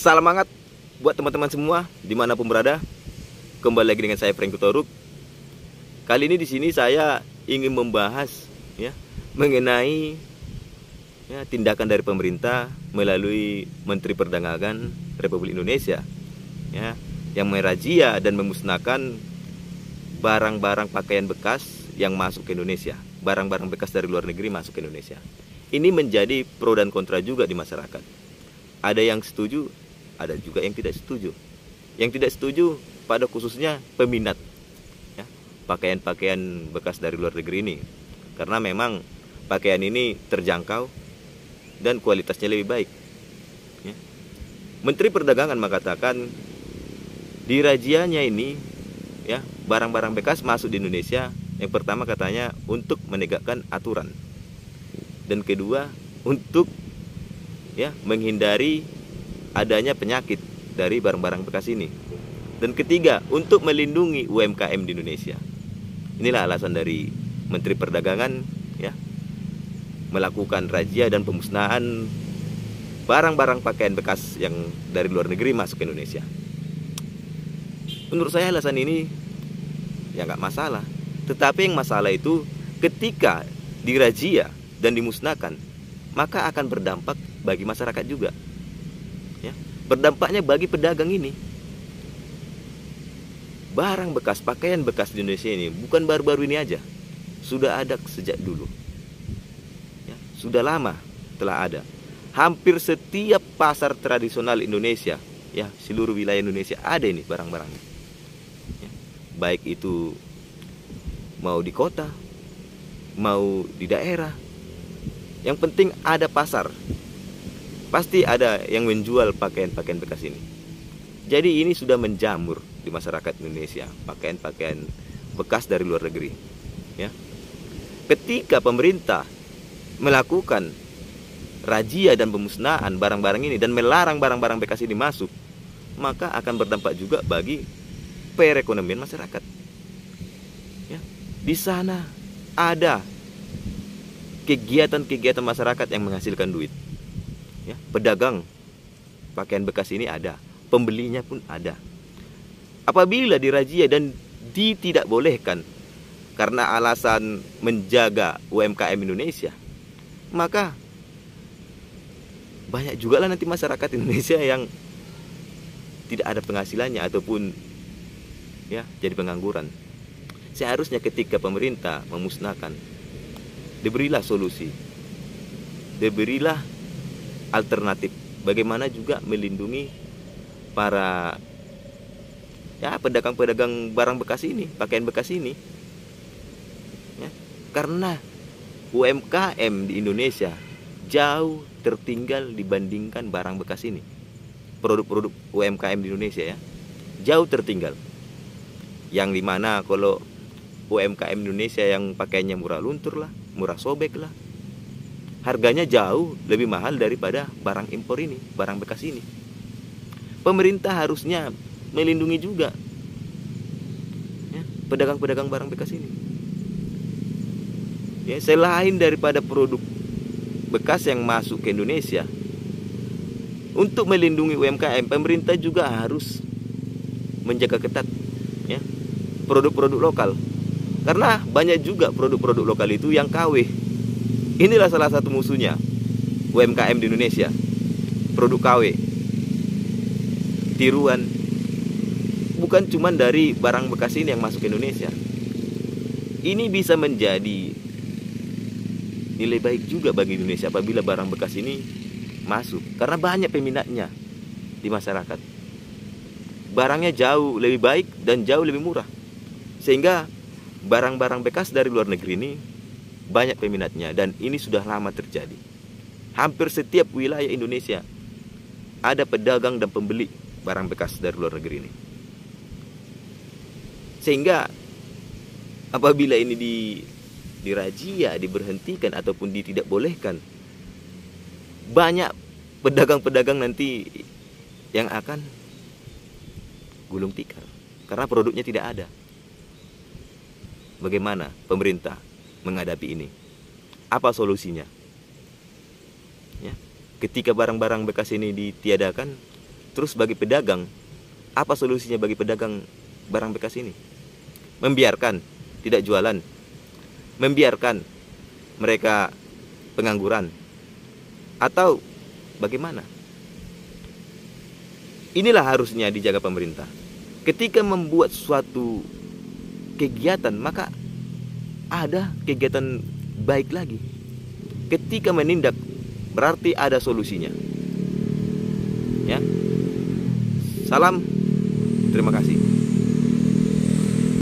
Salam hangat buat teman-teman semua dimanapun berada. Kembali lagi dengan saya Frank Toruk. Kali ini di sini saya ingin membahas mengenai tindakan dari pemerintah melalui Menteri Perdagangan Republik Indonesia yang merazia dan memusnahkan barang-barang pakaian bekas yang masuk ke Indonesia. Barang-barang bekas dari luar negeri masuk ke Indonesia. Ini menjadi pro dan kontra juga di masyarakat. Ada yang setuju, ada juga yang tidak setuju. Yang tidak setuju pada khususnya peminat pakaian-pakaian bekas dari luar negeri ini, karena memang pakaian ini terjangkau dan kualitasnya lebih baik. Menteri Perdagangan mengatakan di rajianya ini barang-barang bekas masuk di Indonesia, yang pertama katanya untuk menegakkan aturan, dan kedua untuk menghindari adanya penyakit dari barang-barang bekas ini, dan ketiga untuk melindungi UMKM di Indonesia. Inilah alasan dari Menteri Perdagangan melakukan razia dan pemusnahan barang-barang pakaian bekas yang dari luar negeri masuk ke Indonesia. Menurut saya alasan ini nggak masalah. Tetapi yang masalah itu ketika dirazia dan dimusnahkan, maka akan berdampak bagi masyarakat juga. Berdampaknya bagi pedagang ini. Barang bekas, pakaian bekas di Indonesia ini bukan baru-baru ini aja. Sudah ada sejak dulu. Sudah lama telah ada. Hampir setiap pasar tradisional Indonesia, seluruh wilayah Indonesia ada ini barang-barang. Baik itu mau di kota, mau di daerah. Yang penting ada pasar. Pasti ada yang menjual pakaian-pakaian bekas ini. Jadi ini sudah menjamur di masyarakat Indonesia, pakaian-pakaian bekas dari luar negeri. Ketika pemerintah melakukan razia dan pemusnahan barang-barang ini dan melarang barang-barang bekas ini masuk, maka akan berdampak juga bagi perekonomian masyarakat. Di sana ada kegiatan-kegiatan masyarakat yang menghasilkan duit. Pedagang pakaian bekas ini ada, pembelinya pun ada. Apabila dirazia dan tidak bolehkan karena alasan menjaga UMKM Indonesia, maka banyak juga lah nanti masyarakat Indonesia yang tidak ada penghasilannya ataupun jadi pengangguran. Seharusnya ketika pemerintah memusnahkan, diberilah solusi, diberilah alternatif, bagaimana juga melindungi para pedagang-pedagang barang bekas ini, pakaian bekas ini. Karena UMKM di Indonesia jauh tertinggal dibandingkan barang bekas ini. Produk-produk UMKM di Indonesia jauh tertinggal. Yang dimana kalau UMKM Indonesia yang pakaiannya murah luntur lah, murah sobek lah, harganya jauh lebih mahal daripada barang impor ini, barang bekas ini. Pemerintah harusnya melindungi juga pedagang-pedagang barang bekas ini. Selain daripada produk bekas yang masuk ke Indonesia, untuk melindungi UMKM, pemerintah juga harus menjaga ketat produk-produk lokal. Karena banyak juga produk-produk lokal itu yang KW. Inilah salah satu musuhnya UMKM di Indonesia. Produk KW, tiruan. Bukan cuma dari barang bekas ini yang masuk ke Indonesia. Ini bisa menjadi nilai baik juga bagi Indonesia apabila barang bekas ini masuk, karena banyak peminatnya di masyarakat. Barangnya jauh lebih baik dan jauh lebih murah, sehingga barang-barang bekas dari luar negeri ini banyak peminatnya, dan ini sudah lama terjadi. Hampir setiap wilayah Indonesia ada pedagang dan pembeli barang bekas dari luar negeri ini. Sehingga apabila ini dirazia, diberhentikan ataupun tidak bolehkan, banyak pedagang-pedagang nanti yang akan gulung tikar karena produknya tidak ada. Bagaimana pemerintah menghadapi ini? Apa solusinya? Ketika barang-barang bekas ini ditiadakan, Terus bagi pedagang, apa solusinya bagi pedagang barang bekas ini? Membiarkan tidak jualan, membiarkan mereka pengangguran, atau bagaimana? Inilah harusnya dijaga pemerintah. Ketika membuat suatu kegiatan, maka ada kegiatan baik lagi. Ketika menindak, berarti ada solusinya. Ya. Salam, terima kasih.